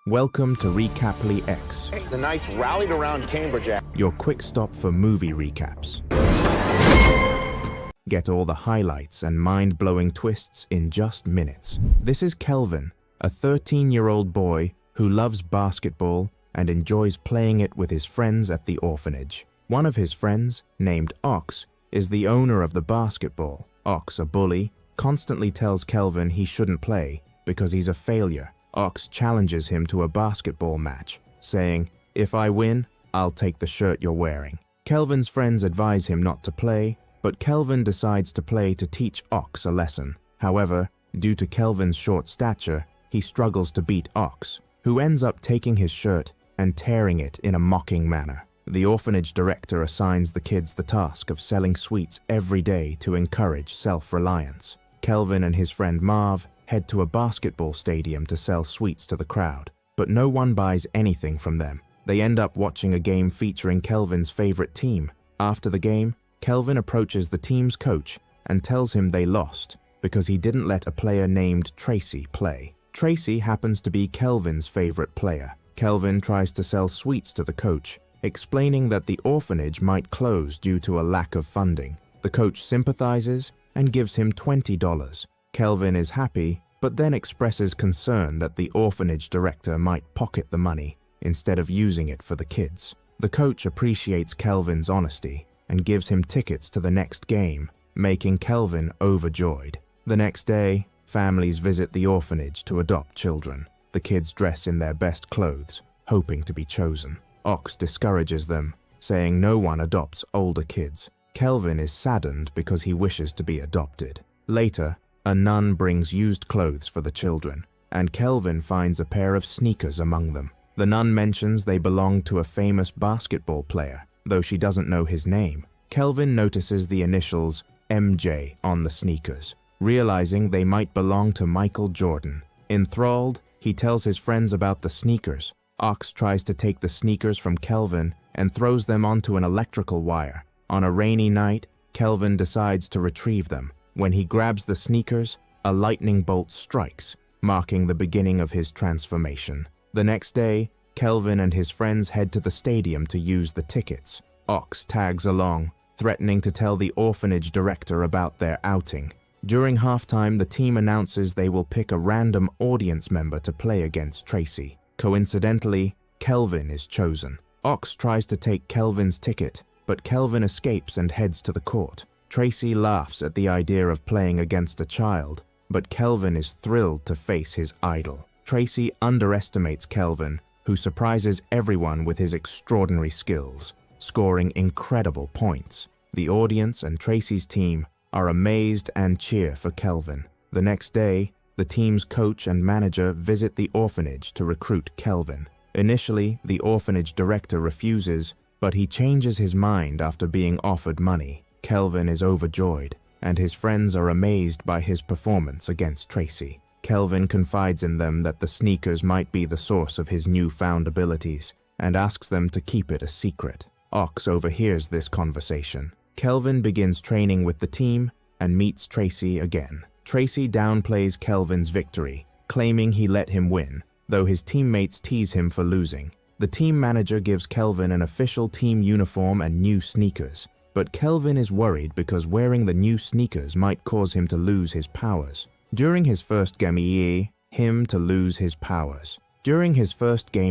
Welcome to Recaply X, The Knights rallied around Cambridge. your quick stop for movie recaps. Get all the highlights and mind-blowing twists in just minutes. This is Kelvin, a 13-year-old boy who loves basketball and enjoys playing it with his friends at the orphanage. One of his friends, named Ox, is the owner of the basketball. Ox, a bully, constantly tells Kelvin he shouldn't play because he's a failure. Ox challenges him to a basketball match, saying, "If I win, I'll take the shirt you're wearing." Kelvin's friends advise him not to play, but Kelvin decides to play to teach Ox a lesson. However, due to Kelvin's short stature, he struggles to beat Ox, who ends up taking his shirt and tearing it in a mocking manner. The orphanage director assigns the kids the task of selling sweets every day to encourage self-reliance. Kelvin and his friend Marv head to a basketball stadium to sell sweets to the crowd, but no one buys anything from them. They end up watching a game featuring Kelvin's favorite team. After the game, Kelvin approaches the team's coach and tells him they lost because he didn't let a player named Tracy play. Tracy happens to be Kelvin's favorite player. Kelvin tries to sell sweets to the coach, explaining that the orphanage might close due to a lack of funding. The coach sympathizes and gives him $20. Kelvin is happy, but then expresses concern that the orphanage director might pocket the money instead of using it for the kids. The coach appreciates Kelvin's honesty and gives him tickets to the next game, making Kelvin overjoyed. The next day, families visit the orphanage to adopt children. The kids dress in their best clothes, hoping to be chosen. Ox discourages them, saying no one adopts older kids. Kelvin is saddened because he wishes to be adopted. Later, a nun brings used clothes for the children, and Kelvin finds a pair of sneakers among them. The nun mentions they belong to a famous basketball player, though she doesn't know his name. Kelvin notices the initials MJ on the sneakers, realizing they might belong to Michael Jordan. Enthralled, he tells his friends about the sneakers. Ox tries to take the sneakers from Kelvin and throws them onto an electrical wire. On a rainy night, Kelvin decides to retrieve them. When he grabs the sneakers, a lightning bolt strikes, marking the beginning of his transformation. The next day, Kelvin and his friends head to the stadium to use the tickets. Ox tags along, threatening to tell the orphanage director about their outing. During halftime, the team announces they will pick a random audience member to play against Tracy. Coincidentally, Kelvin is chosen. Ox tries to take Kelvin's ticket, but Kelvin escapes and heads to the court. Tracy laughs at the idea of playing against a child, but Kelvin is thrilled to face his idol. Tracy underestimates Kelvin, who surprises everyone with his extraordinary skills, scoring incredible points. The audience and Tracy's team are amazed and cheer for Kelvin. The next day, the team's coach and manager visit the orphanage to recruit Kelvin. Initially, the orphanage director refuses, but he changes his mind after being offered money. Kelvin is overjoyed, and his friends are amazed by his performance against Tracy. Kelvin confides in them that the sneakers might be the source of his newfound abilities, and asks them to keep it a secret. Ox overhears this conversation. Kelvin begins training with the team and meets Tracy again. Tracy downplays Kelvin's victory, claiming he let him win, though his teammates tease him for losing. The team manager gives Kelvin an official team uniform and new sneakers, but Kelvin is worried because wearing the new sneakers might cause him to lose his powers. During his first game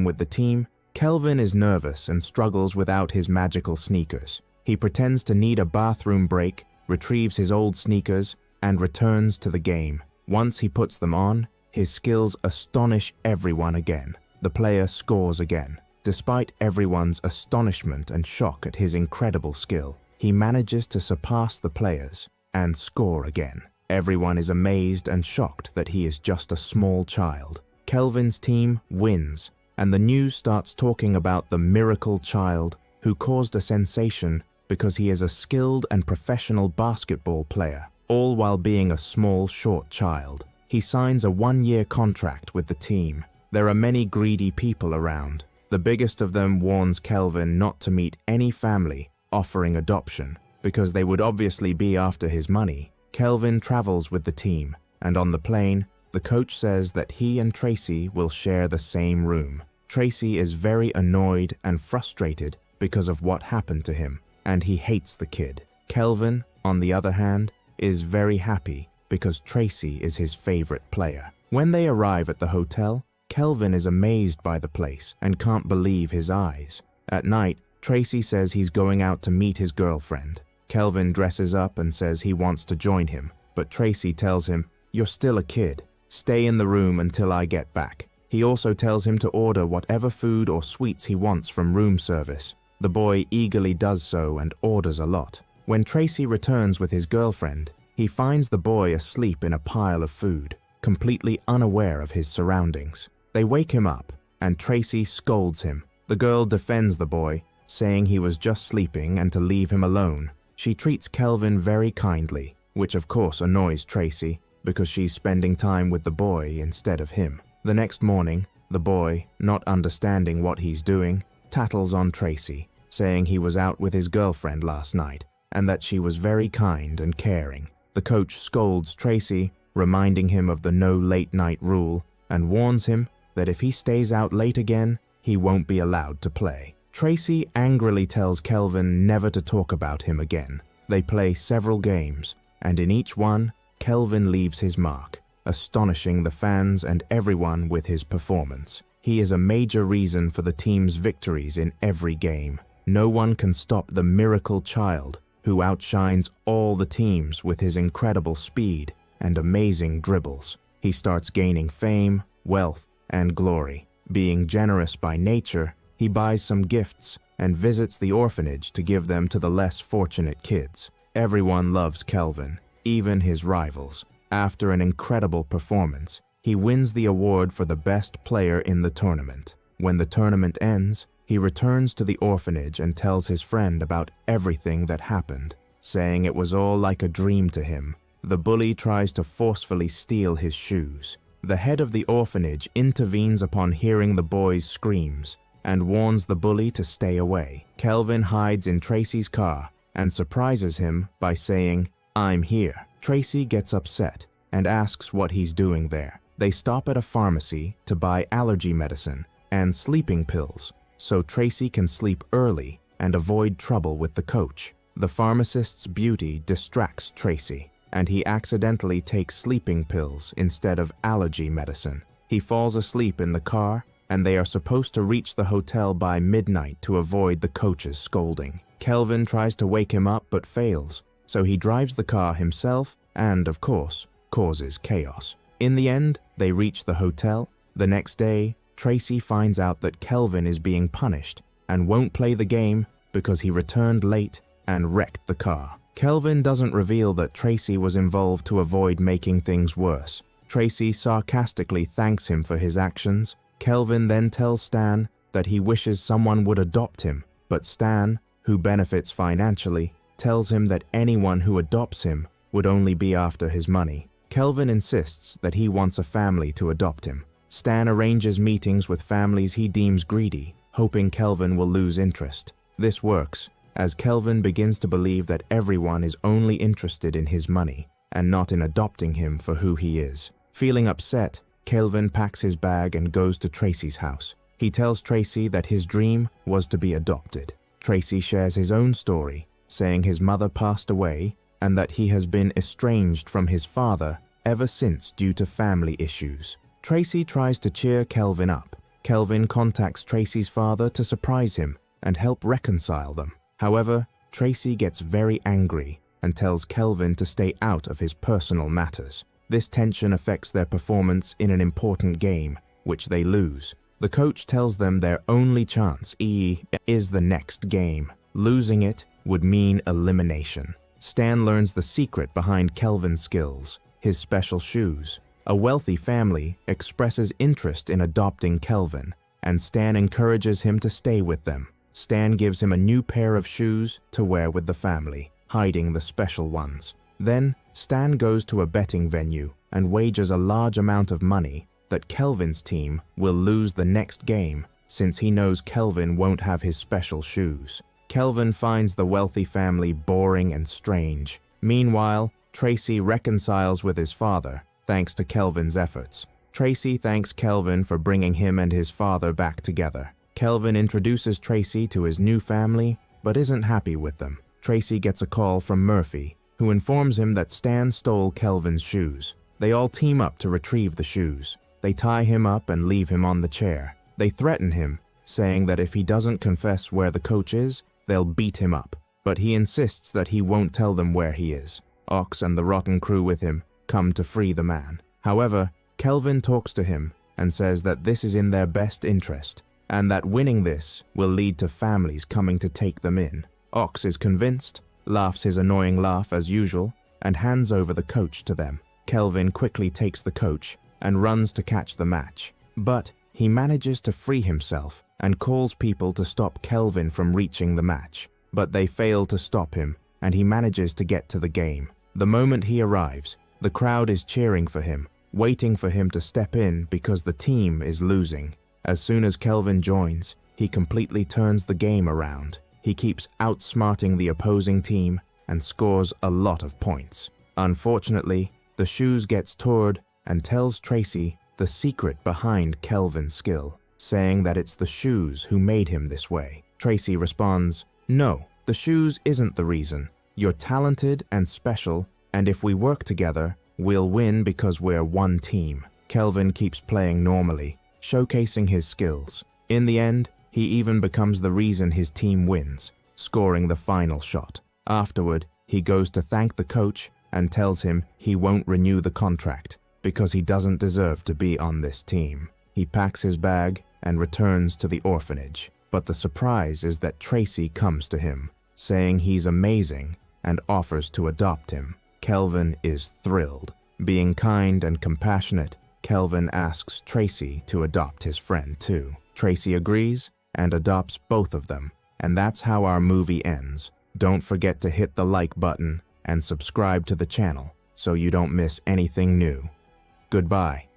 with the team, Kelvin is nervous and struggles without his magical sneakers. He pretends to need a bathroom break, retrieves his old sneakers, and returns to the game. Once he puts them on, his skills astonish everyone again. The player scores again. Despite everyone's astonishment and shock at his incredible skill, he manages to surpass the players and score again. Everyone is amazed and shocked that he is just a small child. Kelvin's team wins, and the news starts talking about the miracle child who caused a sensation because he is a skilled and professional basketball player, all while being a small, short child. He signs a one-year contract with the team. There are many greedy people around. The biggest of them warns Kelvin not to meet any family offering adoption, because they would obviously be after his money. Kelvin travels with the team, and on the plane, The coach says that he and Tracy will share the same room. Tracy is very annoyed and frustrated because of what happened to him, and he hates the kid. Kelvin, on the other hand, is very happy because Tracy is his favorite player. When they arrive at the hotel, Kelvin is amazed by the place and can't believe his eyes. At night, Tracy says he's going out to meet his girlfriend. Kelvin dresses up and says he wants to join him, but Tracy tells him, "You're still a kid. Stay in the room until I get back." He also tells him to order whatever food or sweets he wants from room service. The boy eagerly does so and orders a lot. When Tracy returns with his girlfriend, he finds the boy asleep in a pile of food, completely unaware of his surroundings. They wake him up, and Tracy scolds him. The girl defends the boy, saying he was just sleeping and to leave him alone. She treats Kelvin very kindly, which of course annoys Tracy, because she's spending time with the boy instead of him. The next morning, the boy, not understanding what he's doing, tattles on Tracy, saying he was out with his girlfriend last night, and that she was very kind and caring. The coach scolds Tracy, reminding him of the no late night rule, and warns him that if he stays out late again, he won't be allowed to play. Tracy angrily tells Kelvin never to talk about him again. They play several games, and in each one, Kelvin leaves his mark, astonishing the fans and everyone with his performance. He is a major reason for the team's victories in every game. No one can stop the miracle child, who outshines all the teams with his incredible speed and amazing dribbles. He starts gaining fame, wealth, and glory. Being generous by nature, he buys some gifts and visits the orphanage to give them to the less fortunate kids. Everyone loves Kelvin, even his rivals. After an incredible performance, he wins the award for the best player in the tournament. When the tournament ends, he returns to the orphanage and tells his friend about everything that happened, saying it was all like a dream to him. The bully tries to forcefully steal his shoes. The head of the orphanage intervenes upon hearing the boy's screams and warns the bully to stay away. Kelvin hides in Tracy's car and surprises him by saying, "I'm here." Tracy gets upset and asks what he's doing there. They stop at a pharmacy to buy allergy medicine and sleeping pills, so Tracy can sleep early and avoid trouble with the coach. The pharmacist's beauty distracts Tracy, and he accidentally takes sleeping pills instead of allergy medicine. He falls asleep in the car, and they are supposed to reach the hotel by midnight to avoid the coach's scolding. Kelvin tries to wake him up but fails, so he drives the car himself and, of course, causes chaos. In the end, they reach the hotel. The next day, Tracy finds out that Kelvin is being punished and won't play the game because he returned late and wrecked the car. Kelvin doesn't reveal that Tracy was involved to avoid making things worse. Tracy sarcastically thanks him for his actions. Kelvin then tells Stan that he wishes someone would adopt him, but Stan, who benefits financially, tells him that anyone who adopts him would only be after his money. Kelvin insists that he wants a family to adopt him. Stan arranges meetings with families he deems greedy, hoping Kelvin will lose interest. This works, as Kelvin begins to believe that everyone is only interested in his money and not in adopting him for who he is. Feeling upset, Kelvin packs his bag and goes to Tracy's house. He tells Tracy that his dream was to be adopted. Tracy shares his own story, saying his mother passed away and that he has been estranged from his father ever since due to family issues. Tracy tries to cheer Kelvin up. Kelvin contacts Tracy's father to surprise him and help reconcile them. However, Tracy gets very angry and tells Kelvin to stay out of his personal matters. This tension affects their performance in an important game, which they lose. The coach tells them their only chance is the next game. Losing it would mean elimination. Stan learns the secret behind Kelvin's skills, his special shoes. A wealthy family expresses interest in adopting Kelvin, and Stan encourages him to stay with them. Stan gives him a new pair of shoes to wear with the family, hiding the special ones. Then, Stan goes to a betting venue and wagers a large amount of money that Kelvin's team will lose the next game since he knows Kelvin won't have his special shoes. Kelvin finds the wealthy family boring and strange. Meanwhile, Tracy reconciles with his father, thanks to Kelvin's efforts. Tracy thanks Kelvin for bringing him and his father back together. Kelvin introduces Tracy to his new family, but isn't happy with them. Tracy gets a call from Murphy, who informs him that Stan stole Kelvin's shoes. They all team up to retrieve the shoes. They tie him up and leave him on the chair. They threaten him, saying that if he doesn't confess where the coach is, they'll beat him up. But he insists that he won't tell them where he is. Ox and the Rotten crew with him come to free the man. However, Kelvin talks to him and says that this is in their best interest, and that winning this will lead to families coming to take them in. Ox is convinced, laughs his annoying laugh as usual, and hands over the coach to them. Kelvin quickly takes the coach and runs to catch the match. But he manages to free himself and calls people to stop Kelvin from reaching the match. But they fail to stop him, and he manages to get to the game. The moment he arrives, the crowd is cheering for him, waiting for him to step in because the team is losing. As soon as Kelvin joins, he completely turns the game around. He keeps outsmarting the opposing team and scores a lot of points. Unfortunately, the shoes gets toured and tells Tracy the secret behind Kelvin's skill, saying that it's the shoes who made him this way. Tracy responds, "No, the shoes isn't the reason. You're talented and special, and if we work together, we'll win because we're one team." Kelvin keeps playing normally, showcasing his skills. In the end, he even becomes the reason his team wins, scoring the final shot. Afterward, he goes to thank the coach and tells him he won't renew the contract because he doesn't deserve to be on this team. He packs his bag and returns to the orphanage. But the surprise is that Tracy comes to him, saying he's amazing and offers to adopt him. Kelvin is thrilled. Being kind and compassionate, Kelvin asks Tracy to adopt his friend too. Tracy agrees and adopts both of them, and that's how our movie ends. Don't forget to hit the like button and subscribe to the channel so you don't miss anything new. Goodbye.